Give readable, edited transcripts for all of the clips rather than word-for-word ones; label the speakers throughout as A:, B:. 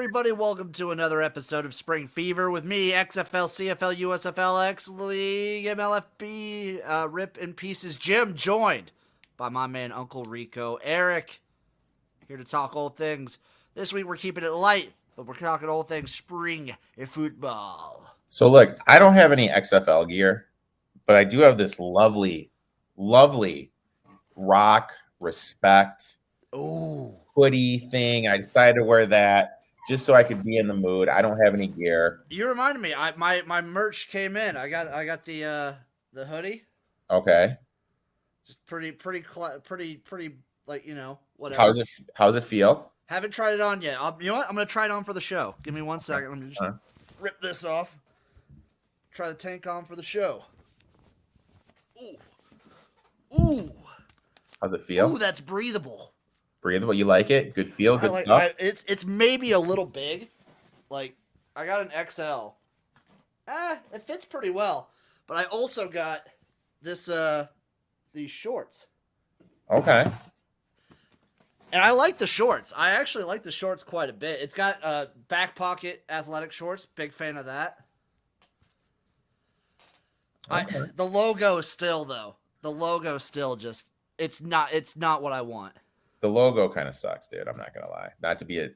A: everybody? Welcome to another episode of Spring Fever with me, XFL, CFL, USFL, X League, MLFB, Rip in Pieces Jim, joined by my man Uncle Rico, Eric, here to talk all things. This week we're keeping it light, but we're talking all things spring football.
B: So look, I don't have any XFL gear, but I do have this lovely rock respect hoodie thing. I decided to wear that just so I could be in the mood. I don't have any gear.
A: You reminded me. My merch came in. I got the hoodie.
B: Okay.
A: Just pretty like, you know, whatever.
B: How's it feel?
A: Haven't tried it on yet. You know what? I'm gonna try it on for the show. Give me 1 second. Let me just rip this off. Try the tank on for the show. Ooh.
B: How's it feel?
A: Ooh, that's breathable.
B: Breathable. You like it? Good feel. Good stuff.
A: It's maybe a little big. Like, I got an XL. It fits pretty well. But I also got this these shorts.
B: Okay.
A: And I like the shorts. I actually like the shorts quite a bit. It's got back pocket athletic shorts. Big fan of that.
B: Okay.
A: The logo still though. The logo still just it's not what I want.
B: The logo kind of sucks, dude. I'm not gonna lie. Not to be a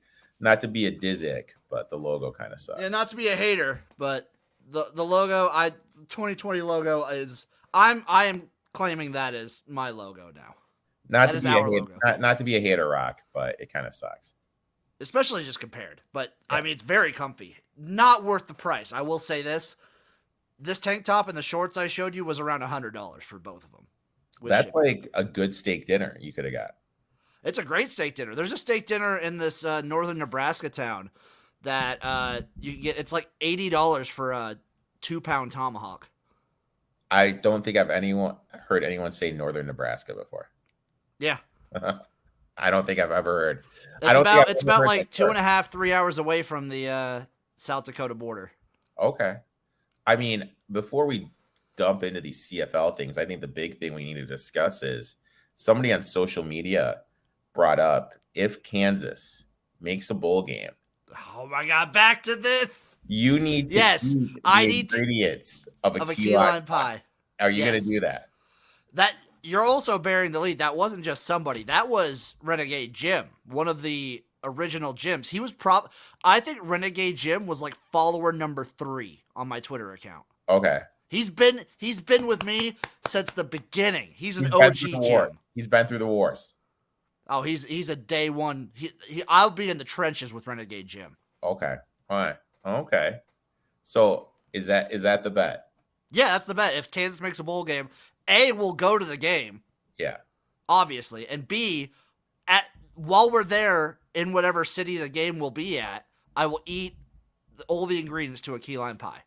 B: Dizzick, but the logo kind of sucks.
A: Yeah, not to be a hater, but the logo 2020 logo is I am claiming that is my logo now.
B: Not to be a hater, Rock, but it kind of sucks.
A: Especially just compared. But
B: yeah.
A: I mean, it's very comfy. Not worth the price. I will say this. This tank top and the shorts I showed you was around $100 for both of them.
B: That's like a good steak dinner you could have got.
A: It's a great steak dinner. There's a steak dinner in this northern Nebraska town that you can get. It's like $80 for a 2-pound tomahawk.
B: I don't think I've heard anyone say northern Nebraska before.
A: Yeah.
B: I don't think I've ever heard.
A: It's about like 2.5, 3 hours away from the South Dakota border.
B: Okay. I mean, before we dump into these CFL things, I think the big thing we need to discuss is somebody on social media brought up if Kansas makes a bowl game.
A: Oh my God! Back to this.
B: You need to eat the ingredients of a key lime pie. Are you going to do that?
A: That you're also bearing the lead. That wasn't just somebody. That was Renegade Jim, one of the original Jims. He was I think Renegade Jim was like follower number 3 on my Twitter account.
B: Okay.
A: He's been with me since the beginning. He's an OG Jim.
B: He's been through the wars.
A: Oh, he's a day one. I'll be in the trenches with Renegade Jim.
B: Okay. All right. Okay. So is that the bet?
A: Yeah, that's the bet. If Kansas makes a bowl game, A, we'll go to the game.
B: Yeah.
A: Obviously. And B, while we're there in whatever city the game will be at, I will eat all the ingredients to a key lime pie.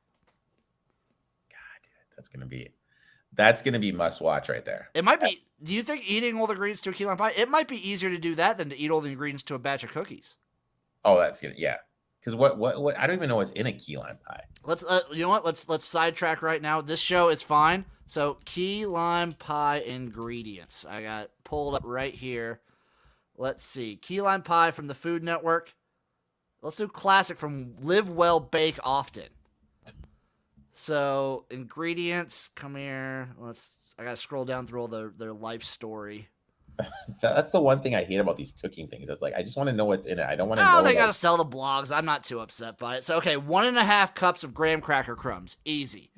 B: God, dude, that's gonna be must watch right there.
A: It might be. Do you think eating all the ingredients to a key lime pie? It might be easier to do that than to eat all the ingredients to a batch of cookies.
B: Oh, that's good. Yeah. Because what I don't even know what's in a key lime pie.
A: Let's you know what? Let's sidetrack right now. This show is fine. So key lime pie ingredients. I got pulled up right here. Let's see. Key lime pie from the Food Network. Let's do classic from Live Well, Bake Often. So ingredients, come here. I gotta scroll down through all their life story.
B: That's the one thing I hate about these cooking things. It's like I just want to know what's in it. I don't want to know.
A: Oh, they gotta sell the blogs. I'm not too upset by it. So okay, 1.5 cups of graham cracker crumbs. Easy.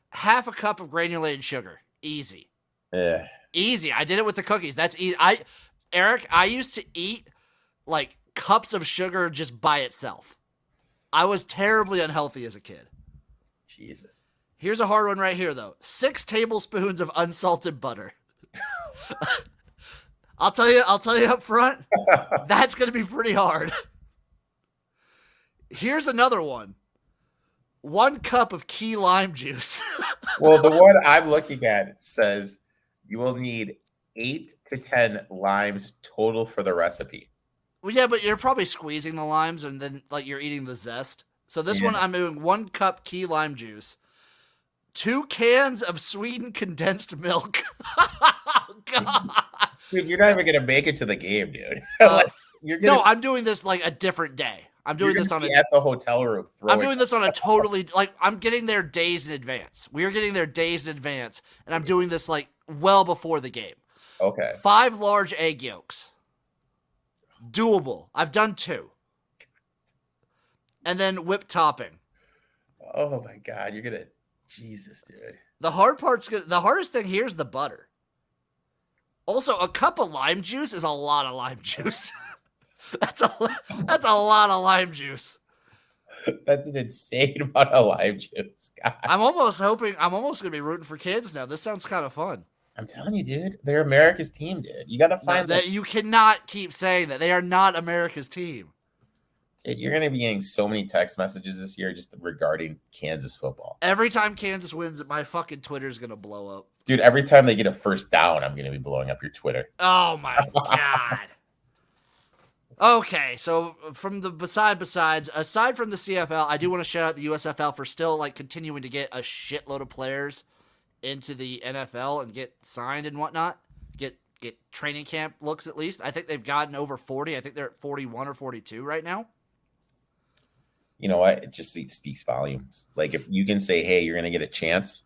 A: Half a cup of granulated sugar. Easy. Easy. I did it with the cookies. That's easy. Eric, I used to eat like cups of sugar just by itself. I was terribly unhealthy as a kid.
B: Jesus.
A: Here's a hard one right here, though. 6 tablespoons of unsalted butter. I'll tell you up front, that's going to be pretty hard. Here's another one. 1 cup of key lime juice.
B: Well, the one I'm looking at says you will need 8 to 10 limes total for the recipe.
A: Well, yeah, but you're probably squeezing the limes and then like you're eating the zest. So this one, I'm doing 1 cup key lime juice, 2 cans of sweetened condensed milk. Oh, God.
B: Dude, you're not even gonna make it to the game, dude. You're gonna
A: No, I'm doing this like a different day. I'm doing this on
B: be at the hotel room.
A: I'm doing this on a totally like I'm getting there days in advance. We are getting there days in advance, and I'm doing this like well before the game.
B: Okay.
A: 5 large egg yolks. Doable. I've done 2. And then whipped topping.
B: Oh my God, you're gonna Jesus, dude.
A: The hardest thing here is the butter. Also, a cup of lime juice is a lot of lime juice. That's a lot of lime juice.
B: That's an insane amount of lime juice. God.
A: I'm almost gonna be rooting for kids now. This sounds kind of fun.
B: I'm telling you, dude, they're America's team, dude. You gotta find
A: that. You cannot keep saying that. They are not America's team.
B: Dude, you're gonna be getting so many text messages this year just regarding Kansas football.
A: Every time Kansas wins, my fucking Twitter's gonna blow up.
B: Dude, every time they get a first down, I'm gonna be blowing up your Twitter.
A: Oh my God. Okay, so from the aside from the CFL, I do want to shout out the USFL for still like continuing to get a shitload of players into the NFL and get signed and whatnot. Get training camp looks at least. I think they've gotten over 40. I think they're at 41 or 42 right now.
B: You know what? It speaks volumes. Like if you can say, hey, you're gonna get a chance,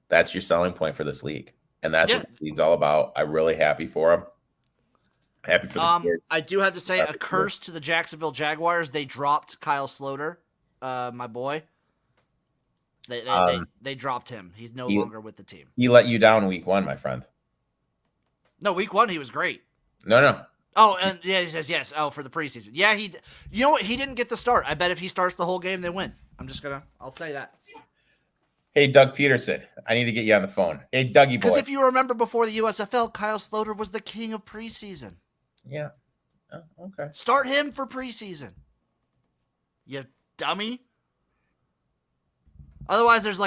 B: that's your selling point for this league. And that's what the league's all about. I'm really happy for them. Happy for the kids.
A: I do have to say, a curse to the Jacksonville Jaguars. They dropped Kyle Sloter, my boy. They dropped him. He's no longer with the team.
B: He let you down week 1, my friend.
A: No, week 1 he was great.
B: No.
A: Oh, and yeah, he says yes. Oh, for the preseason. Yeah, you know what? He didn't get the start. I bet if he starts the whole game, they win. I'll say that.
B: Hey, Doug Peterson, I need to get you on the phone. Hey, Dougie boy.
A: Because if you remember before the USFL, Kyle Sloter was the king of preseason.
B: Yeah. Oh, okay.
A: Start him for preseason. You dummy. Otherwise, there's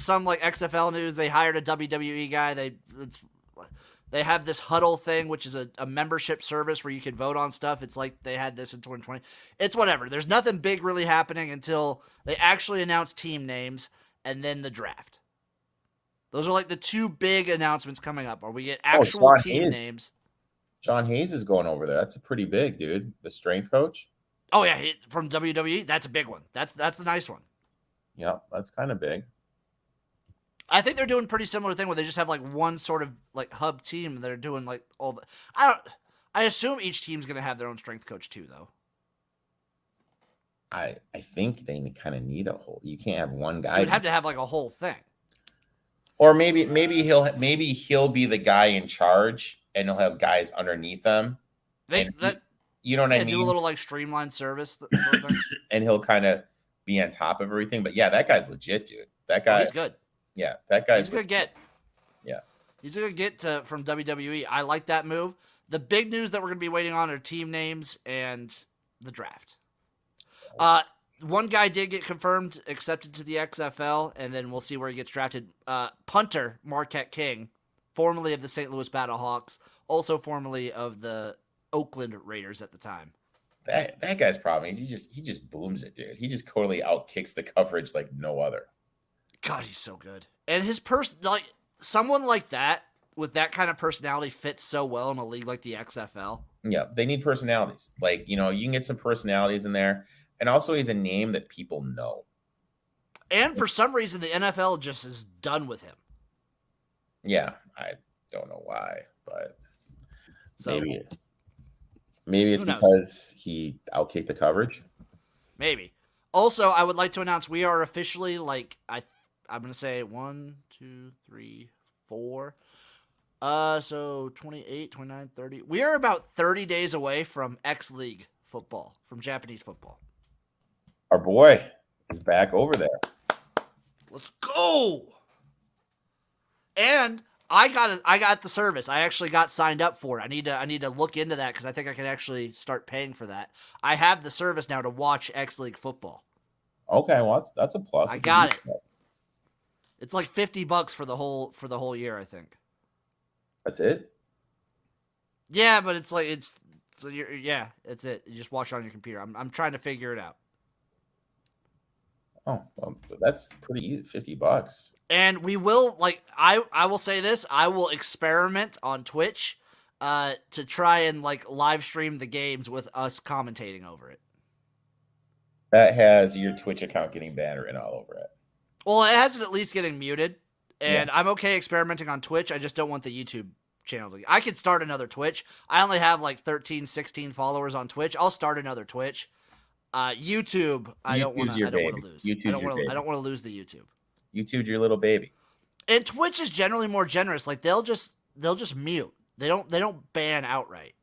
A: some like XFL news. They hired a WWE guy. They have this Huddle thing, which is a membership service where you can vote on stuff. It's like they had this in 2020. It's whatever. There's nothing big really happening until they actually announce team names and then the draft. Those are like the 2 big announcements coming up, where we get actual team names.
B: John Hayes is going over there. That's a pretty big, dude. The strength coach.
A: Oh yeah, from WWE. That's a big one. That's the nice one.
B: Yeah, that's kind of big.
A: I think they're doing a pretty similar thing where they just have like one sort of like hub team and they're doing like all the. I assume each team's going to have their own strength coach too, though.
B: I think they kind of need a whole. You can't have one guy.
A: You'd have to have like a whole thing.
B: Or maybe he'll be the guy in charge, and he'll have guys underneath him. You know what I mean?
A: Do a little like streamlined service,
B: and he'll kind of be on top of everything. But yeah, that guy's legit, dude. That guy,
A: he's good.
B: Yeah, that guy's
A: a good get.
B: Yeah,
A: he's a good get from WWE. I like that move. The big news that we're going to be waiting on are team names and the draft. One guy did get confirmed, accepted to the XFL, and then we'll see where he gets drafted. Punter Marquette King, formerly of the St. Louis Battlehawks, also formerly of the Oakland Raiders at the time.
B: That guy's problem is he just booms it, dude. He just totally outkicks the coverage like no other.
A: God, he's so good. And his someone like that with that kind of personality fits so well in a league like the XFL.
B: Yeah, they need personalities. Like, you can get some personalities in there. And also he's a name that people know.
A: And for some reason, the NFL just is done with him.
B: Yeah, I don't know why, but maybe it's because he outkicked the coverage. Maybe.
A: Also, I would like to announce we are officially I'm going to say 1, 2, 3, 4. So 28, 29, 30. We are about 30 days away from X League football, from Japanese football.
B: Our boy is back over there.
A: Let's go. And I got the service. I actually got signed up for it. I need to look into that because I think I can actually start paying for that. I have the service now to watch X League football.
B: Okay, well that's a plus.
A: I got it. It's like $50 for the whole year, I think.
B: That's it?
A: Yeah, but it's it's it. You just watch it on your computer. I'm trying to figure it out.
B: Oh, well, that's pretty easy. $50.
A: And we will I will say this. I will experiment on Twitch to try and like live stream the games with us commentating over it.
B: That has your Twitch account getting banned written all over it.
A: Well, it has it at least getting muted, and
B: Yeah.
A: I'm okay experimenting on Twitch. I just don't want the YouTube channel. I could start another Twitch. I only have like 13, 16 followers on Twitch. I'll start another Twitch. YouTube, I don't want to lose. I don't want to lose the YouTube.
B: YouTube's your little baby.
A: And Twitch is generally more generous. Like they'll just mute. They don't ban outright.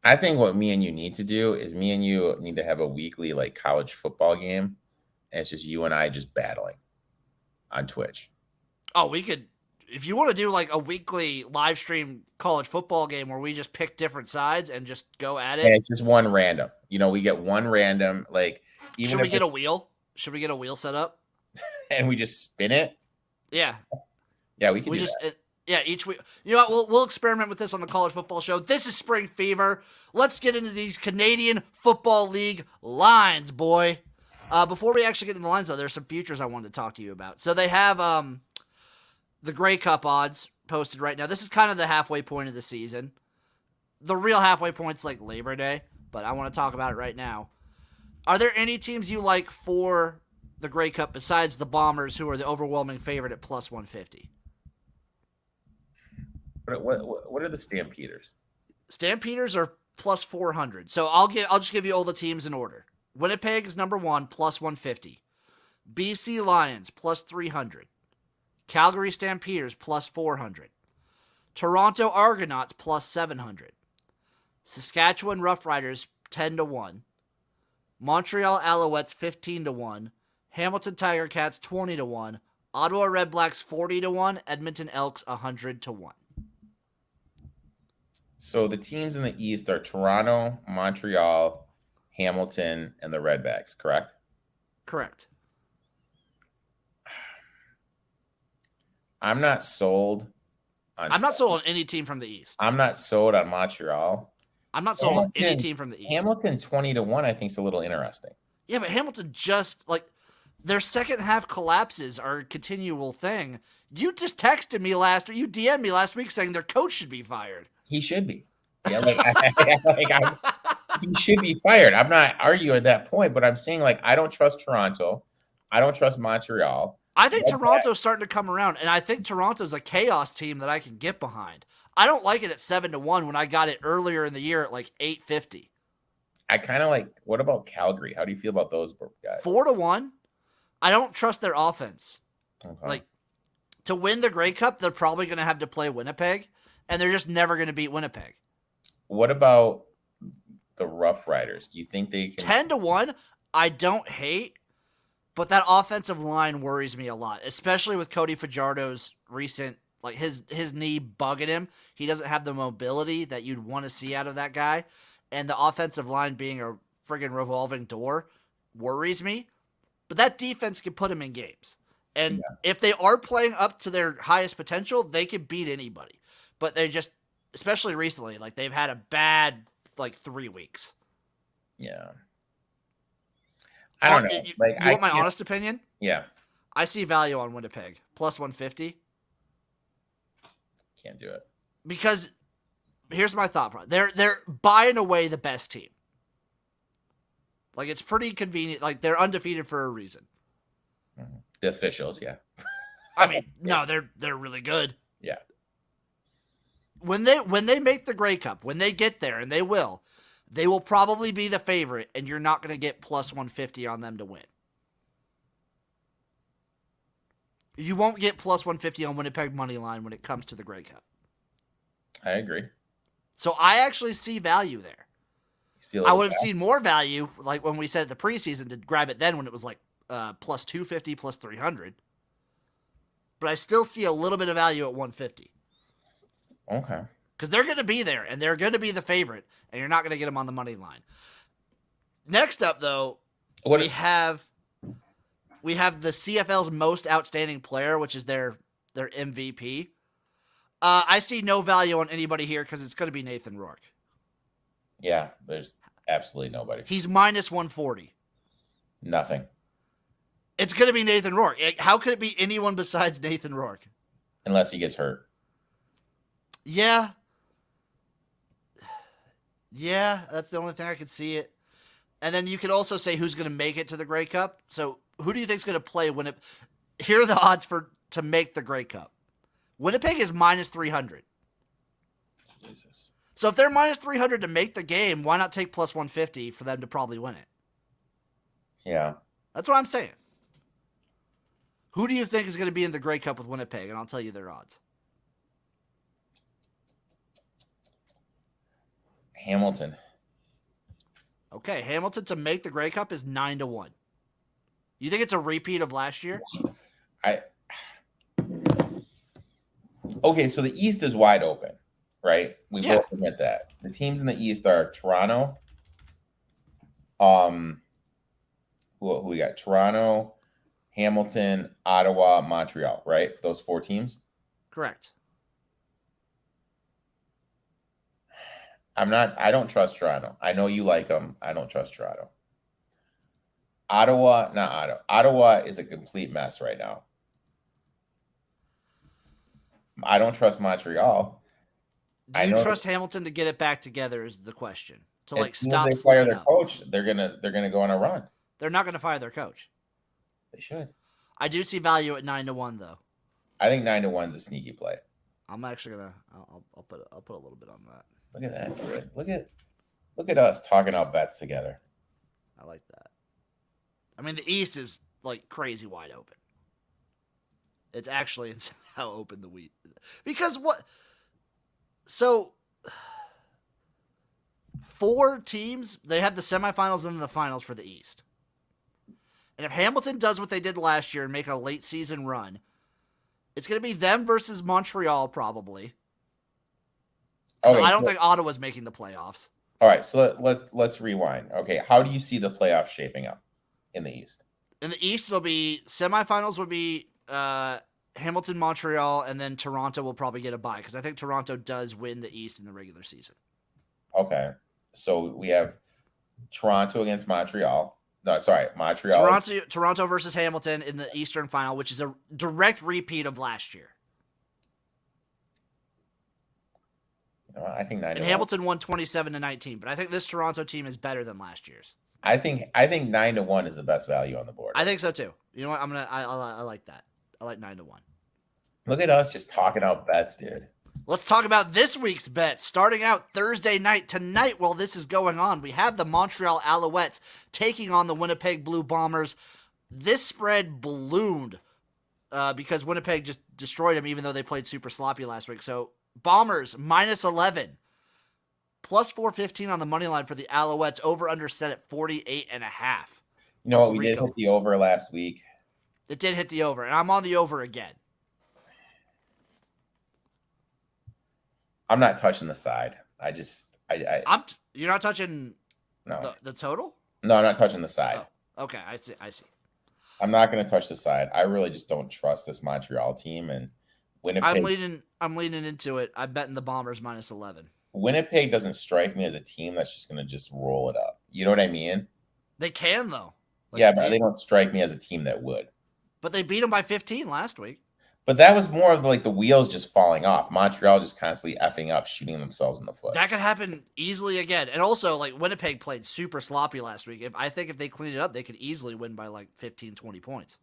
B: I think what me and you need to do is me and you need to have a weekly like college football game, and it's just you and I just battling on Twitch.
A: Oh, we could, if you want to do like a weekly live stream college football game where we just pick different sides and just go at it.
B: And it's just one random. We get one random, like, even
A: Should we get a wheel? Should we get a wheel set up?
B: And we just spin it?
A: Yeah.
B: Yeah, we can do that.
A: Yeah, each week. You know what? We'll experiment with this on the College Football Show. This is Spring Fever. Let's get into these Canadian Football League lines, boy. Before we actually get into the lines, though, there's some futures I wanted to talk to you about. So they have the Grey Cup odds posted right now. This is kind of the halfway point of the season. The real halfway point's like Labor Day, but I want to talk about it right now. Are there any teams you like for the Grey Cup besides the Bombers, who are the overwhelming favorite at plus 150?
B: What are the Stampeders?
A: Stampeders are plus 400. So I'll just give you all the teams in order. Winnipeg is number 1, plus 150. BC Lions, plus 300. Calgary Stampeders, plus 400. Toronto Argonauts, plus 700. Saskatchewan Roughriders, 10-1. Montreal Alouettes, 15-1. Hamilton Tiger Cats, 20-1. Ottawa Redblacks, 40-1. Edmonton Elks, 100-1.
B: So the teams in the East are Toronto, Montreal, Hamilton, and the Redbacks, correct?
A: Correct.
B: I'm not sold on
A: I'm not sold on any team from the East.
B: I'm not sold on Montreal.
A: I'm not sold on any team from the East.
B: Hamilton 20-1, I think, is a little interesting.
A: Yeah, but Hamilton just, like, their second half collapses are a continual thing. You just texted me you DM'd me last week saying their coach should be fired.
B: He should be. Yeah, he should be fired. I'm not arguing that point, but I'm saying, like, I don't trust Toronto. I don't trust Montreal.
A: I think Toronto's starting to come around, and I think Toronto's a chaos team that I can get behind. I don't like it at 7-1 when I got it earlier in the year at like 850.
B: I kind of like, what about Calgary? How do you feel about those guys?
A: 4-1. I don't trust their offense.
B: Okay.
A: Like, to win the Grey Cup, they're probably going to have to play Winnipeg, and they're just never going to beat Winnipeg.
B: What about the Rough Riders? Do you think they can
A: 10-1? I don't hate, but that offensive line worries me a lot, especially with Cody Fajardo's recent, like his knee bugging him. He doesn't have the mobility that you'd want to see out of that guy, and the offensive line being a friggin' revolving door worries me. But that defense can put him in games. And if they are playing up to their highest potential, they can beat anybody. But they just, especially recently, like they've had a bad, like 3 weeks.
B: Yeah. I don't know.
A: You want my honest opinion?
B: Yeah.
A: I see value on Winnipeg. Plus 150.
B: Can't do it.
A: Because here's my thought process. They're buying away the best team. Like, it's pretty convenient. Like, they're undefeated for a reason.
B: The officials, yeah.
A: I mean, no, they're really good.
B: Yeah.
A: When they make the Grey Cup, when they get there, and they will probably be the favorite, and you're not going to get plus 150 on them to win. You won't get plus 150 on Winnipeg money line when it comes to the Grey Cup. I
B: agree.
A: So I actually see value there. I would have seen more value, like when we said at the preseason, to grab it then when it was like plus 250, plus 300. But I still see a little bit of value at 150.
B: Okay.
A: Because they're going to be there, and they're going to be the favorite, and you're not going to get them on the money line. Next up, though, we have the CFL's most outstanding player, which is their MVP. I see no value on anybody here because it's going to be Nathan Rourke.
B: Yeah, there's absolutely nobody.
A: He's minus 140.
B: Nothing.
A: It's going to be Nathan Rourke. How could it be anyone besides Nathan Rourke?
B: Unless he gets hurt.
A: Yeah. Yeah, that's the only thing I could see it. And then you can also say who's going to make it to the Grey Cup. So who do you think is going to play when it? Here are the odds to make the Grey Cup. Winnipeg is minus 300.
B: Jesus.
A: So if they're minus 300 to make the game, why not take plus 150 for them to probably win it?
B: Yeah.
A: That's what I'm saying. Who do you think is going to be in the Grey Cup with Winnipeg? And I'll tell you their odds.
B: Hamilton.
A: Okay, Hamilton to make the Grey Cup is 9-1. You think it's a repeat of last year?
B: Okay, so the East is wide open, right? We
A: Yeah.
B: both admit that. The teams in the East are Toronto. Who we got? Toronto, Hamilton, Ottawa, Montreal, right? Those 4 teams.
A: Correct.
B: I don't trust Toronto. I know you like them. I don't trust Toronto. Ottawa is a complete mess right now. I don't trust Montreal.
A: Do you trust Hamilton to get it back together is the question. To like stop
B: they fire their
A: up.
B: coach, they're gonna go on a run.
A: They're not gonna fire their coach.
B: They should.
A: I do see value at 9-1 though.
B: I think 9-1 is a sneaky play.
A: I'm actually gonna I'll put a little bit on that.
B: Look at that, dude. Look at us talking out bets together.
A: I like that. I mean, the East is like crazy wide open. It's actually insane how open the wheat. Because what? So 4 teams, they have the semifinals and the finals for the East. And if Hamilton does what they did last year and make a late season run, it's going to be them versus Montreal probably. Okay, so I don't think Ottawa's making the playoffs.
B: All right, so let's rewind. Okay, how do you see the playoffs shaping up in the East?
A: In the East, it'll be semifinals will be Hamilton, Montreal, and then Toronto will probably get a bye because I think Toronto does win the East in the regular season.
B: Okay, so we have Toronto against Montreal. No, sorry, Montreal.
A: Toronto versus Hamilton in the Eastern Final, which is a direct repeat of last year.
B: I think 9-1.
A: And Hamilton won 27-19, but I think this Toronto team is better than last year's.
B: I think 9-1 is the best value on the board.
A: I think so too. You know what? I like that. I like 9-1.
B: Look at us just talking out bets, dude.
A: Let's talk about this week's bets. Starting out Thursday night tonight, while this is going on, we have the Montreal Alouettes taking on the Winnipeg Blue Bombers. This spread ballooned because Winnipeg just destroyed them, even though they played super sloppy last week. So Bombers minus 11, plus 415 on the money line for the Alouettes. Over under set at 48.5.
B: You know what? We did hit the over last week.
A: It did hit the over, and I'm on the over again.
B: I'm not touching the side.
A: You're not touching the total?
B: No, I'm not touching the side.
A: Oh, okay, I see.
B: I'm not going to touch the side. I really just don't trust this Montreal team, and Winnipeg.
A: I'm leaning into it. I'm betting the Bombers minus 11.
B: Winnipeg doesn't strike me as a team that's just going to just roll it up. You know what I mean?
A: They can though.
B: But they don't strike me as a team that would.
A: But they beat them by 15 last week.
B: But that was more of like the wheels just falling off. Montreal just constantly effing up, shooting themselves in the foot.
A: That could happen easily again. And also, like, Winnipeg played super sloppy last week. I think if they clean it up, they could easily win by like 15, 20 points.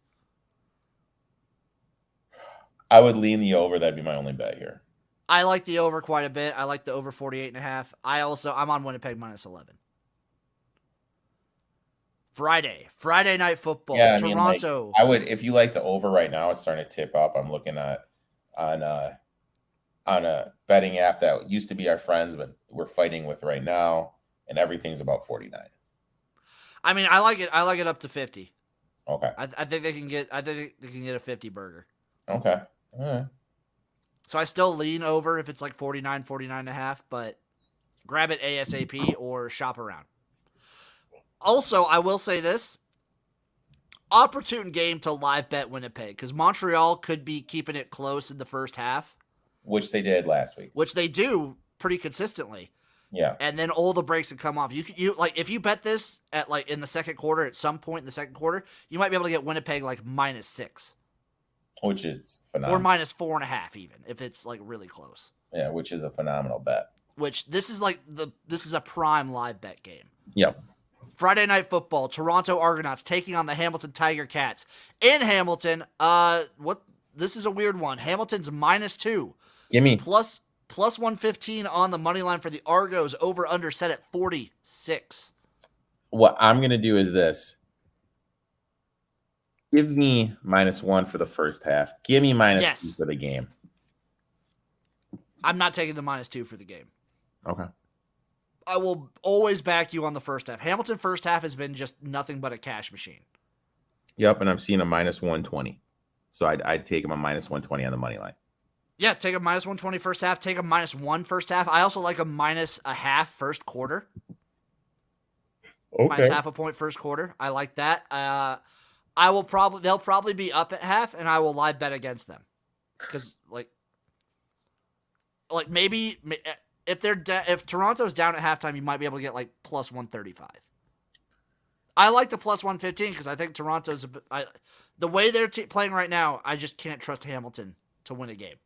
B: I would lean the over. That'd be my only bet here.
A: I like the over quite a bit. I like the over 48.5. I'm on Winnipeg minus 11. Friday night football.
B: Yeah,
A: Toronto.
B: I would, if you like the over right now, it's starting to tip up. I'm looking at on a betting app that used to be our friends, but we're fighting with right now, and everything's about 49.
A: I mean, I like it. I like it up to 50.
B: Okay.
A: I think they can get. I think they can get a 50 burger.
B: Okay. All right.
A: So I still lean over if it's like 49.5, but grab it ASAP or shop around. Also, I will say this. Opportune game to live bet Winnipeg because Montreal could be keeping it close in the first half.
B: Which they did last week.
A: Which they do pretty consistently.
B: Yeah.
A: And then all the breaks would come off. You like if you bet this at like in the second quarter at some point in the second quarter, you might be able to get Winnipeg like -6.
B: Which is phenomenal.
A: Or -4.5 even if it's like really close.
B: Yeah, which is a phenomenal bet.
A: which this is a prime live bet game.
B: Yep.
A: Friday Night Football, Toronto Argonauts taking on the Hamilton Tiger Cats. In Hamilton, this is a weird one. Hamilton's -2.
B: Give me
A: Plus 115 on the money line for the Argos, over under set at 46.
B: what I'm going to do is this. Give me -1 for the first half. Give me -2 for the game.
A: I'm not taking the -2 for the game.
B: Okay.
A: I will always back you on the first half. Hamilton first half has been just nothing but a cash machine.
B: Yep, and I'm seeing a -120. So I'd take him a -120 on the money line.
A: Yeah, take a -120 first half. Take a -1 first half. I also like a -0.5 first quarter.
B: Okay.
A: -0.5 point first quarter. I like that. They'll probably be up at half, and I will live bet against them because maybe if Toronto's down at halftime, you might be able to get like plus 135. I like the plus 115 because I think Toronto's the way they're playing right now. I just can't trust Hamilton to win a game.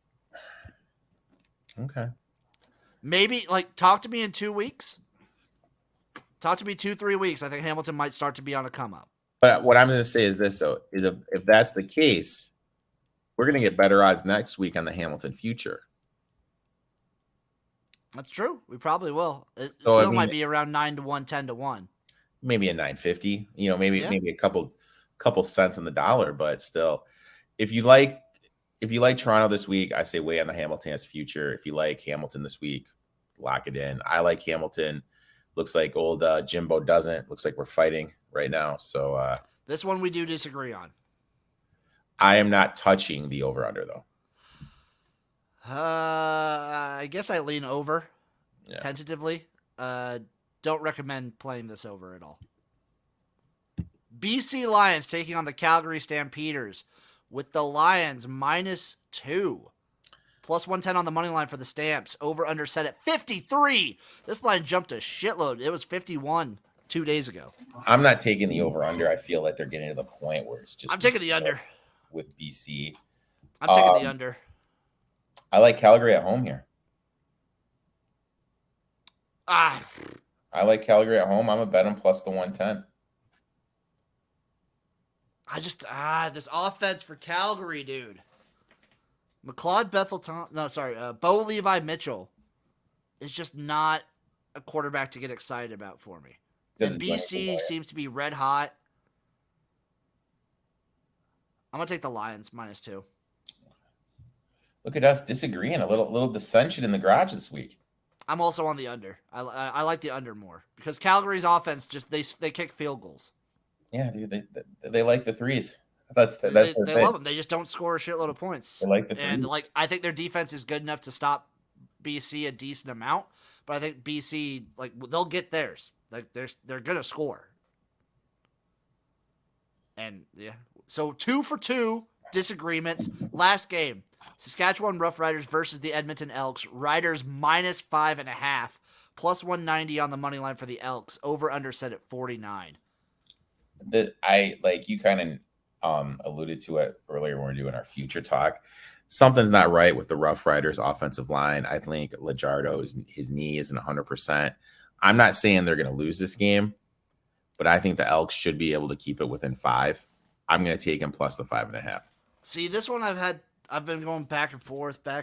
B: Okay.
A: Maybe talk to me in 2 weeks. Talk to me 2-3 weeks. I think Hamilton might start to be on a come up.
B: But what I'm going to say is this, though, is if that's the case, we're going to get better odds next week on the Hamilton future.
A: That's true. We probably will. It might be around 9-1, 10-1.
B: Maybe a 950. Maybe a couple cents on the dollar, but still, if you like Toronto this week, I say weigh on the Hamilton's future. If you like Hamilton this week, lock it in. I like Hamilton. Looks like old Jimbo doesn't. Looks like we're fighting right now. So
A: this one we do disagree on.
B: I am not touching the over-under, though.
A: I guess I lean over tentatively. Don't recommend playing this over at all. BC Lions taking on the Calgary Stampeders with the Lions -2. Plus 110 on the money line for the Stamps. Over under set at 53. This line jumped a shitload. It was 51 2 days ago.
B: I'm not taking the over-under. I feel like they're getting to the point where it's just...
A: I'm taking the under.
B: With BC.
A: I'm taking the under.
B: I like Calgary at home here.
A: I
B: like Calgary at home. I'm a bet them plus the 110.
A: This offense for Calgary, dude. McLeod Bo Levi Mitchell is just not a quarterback to get excited about for me. And BC seems to be red hot. I'm gonna take the Lions -2.
B: Look at us disagreeing. A little dissension in the garage this week.
A: I'm also on the under. I like the under more because Calgary's offense just they kick field goals.
B: Yeah, dude, they like the threes. They
A: love them. They just don't score a shitload of points.
B: They like the threes.
A: And I think their defense is good enough to stop BC a decent amount, but I think BC they'll get theirs. They're gonna score. And yeah, so 2 for 2 disagreements. Last game. Saskatchewan Roughriders versus the Edmonton Elks. Riders -5.5. Plus 190 on the money line for the Elks. Over under set at 49.
B: You kind of alluded to it earlier when we were doing our future talk. Something's not right with the Roughriders offensive line. I think Lajardo, his knee isn't 100%. I'm not saying they're going to lose this game, but I think the Elks should be able to keep it within 5. I'm going to take him plus the 5.5.
A: See, this one I've been going back and forth. I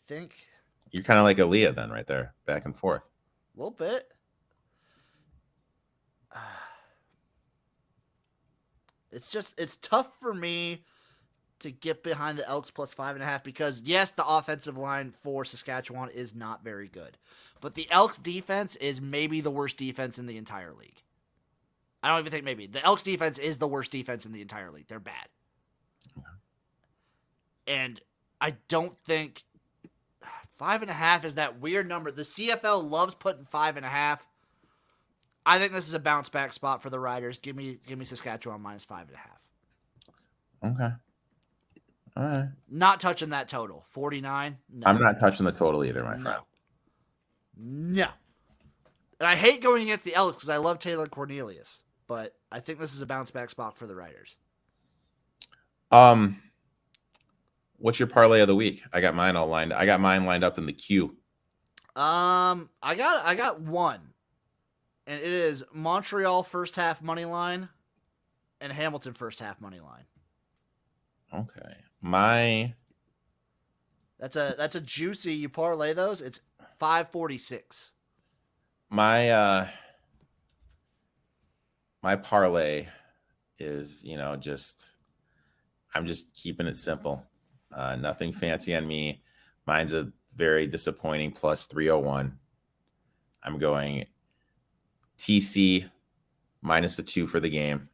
A: think
B: you're kind of like Aaliyah then, right there, back and forth.
A: A little bit. It's tough for me to get behind the Elks plus 5.5 because yes, the offensive line for Saskatchewan is not very good, but the Elks defense is maybe the worst defense in the entire league. I don't even think maybe the Elks defense is the worst defense in the entire league. They're bad. And I don't think 5.5 is that weird number. The CFL loves putting 5.5. I think this is a bounce back spot for the Riders. Give me Saskatchewan -5.5.
B: Okay. All right.
A: Not touching that total. 49. No.
B: I'm not touching the total either, my friend.
A: No. And I hate going against the Elks because I love Taylor Cornelius, but I think this is a bounce back spot for the Riders.
B: What's your parlay of the week? I got mine lined up in the queue.
A: I got one, and it is Montreal first half money line, and Hamilton first half money line.
B: Okay,
A: that's a juicy. You parlay those, it's 546.
B: My parlay is I'm just keeping it simple. Nothing fancy on me. Mine's a very disappointing plus 301. I'm going TC minus the 2 for the game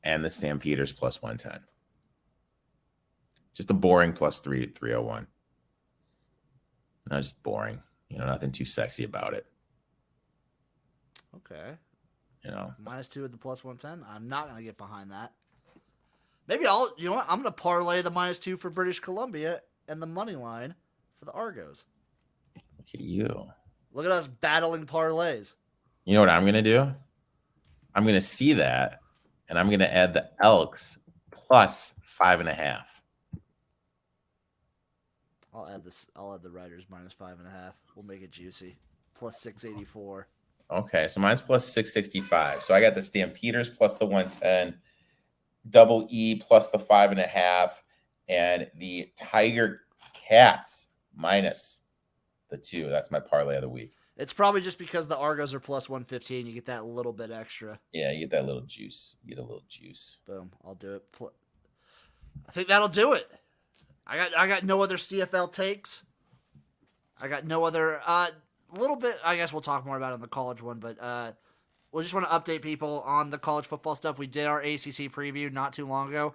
B: and the Stampeders plus 110. Just a boring plus 301. No, just boring. Nothing too sexy about it.
A: Okay. -2 at the plus 110. I'm not going to get behind that. Maybe I'm going to parlay the -2 for British Columbia and the money line for the Argos.
B: Look at you.
A: Look at us battling parlays.
B: You know what I'm going to do? I'm going to see that, and I'm going to add the Elks plus 5.5.
A: I'll add the Riders -5.5. We'll make it juicy. Plus 684.
B: Okay, so mine's plus 665. So I got the Stampeders plus the 110, Double E plus the 5.5, and the Tiger Cats minus the 2. That's my parlay of the week.
A: It's probably just because the Argos are plus 115. You get that little bit extra.
B: Yeah, you get that little juice. You get a little juice.
A: Boom. I'll do it. I think that'll do it. I got no other CFL takes. I got no other little bit. I guess we'll talk more about it on the college one, but we just want to update people on the college football stuff. We did our ACC preview not too long ago.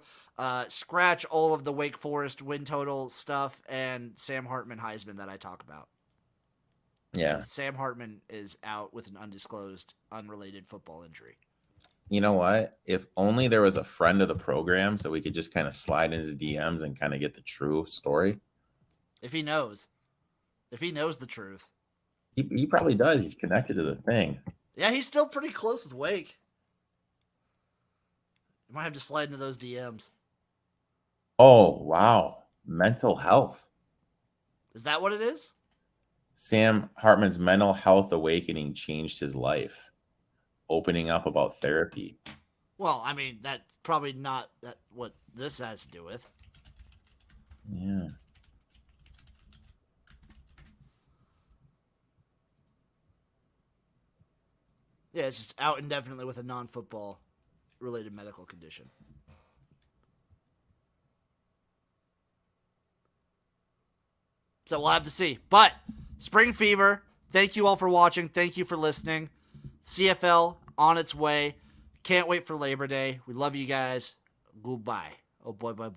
A: Scratch all of the Wake Forest win total stuff and Sam Hartman Heisman that I talk about.
B: Yeah.
A: Sam Hartman is out with an undisclosed, unrelated football injury.
B: You know what? If only there was a friend of the program so we could just kind of slide in his DMs and kind of get the true story.
A: If he knows the truth.
B: He probably does. He's connected to the thing.
A: Yeah, he's still pretty close with Wake. You might have to slide into those DMs.
B: Oh, wow. Mental health.
A: Is that what it is?
B: Sam Hartman's mental health awakening changed his life. Opening up about therapy.
A: Well, I mean, that's probably not what this has to do with.
B: Yeah.
A: Yeah, it's just out indefinitely with a non-football related medical condition. So we'll have to see. But Spring Fever, thank you all for watching. Thank you for listening. CFL on its way. Can't wait for Labor Day. We love you guys. Goodbye. Oh boy, boy, boy.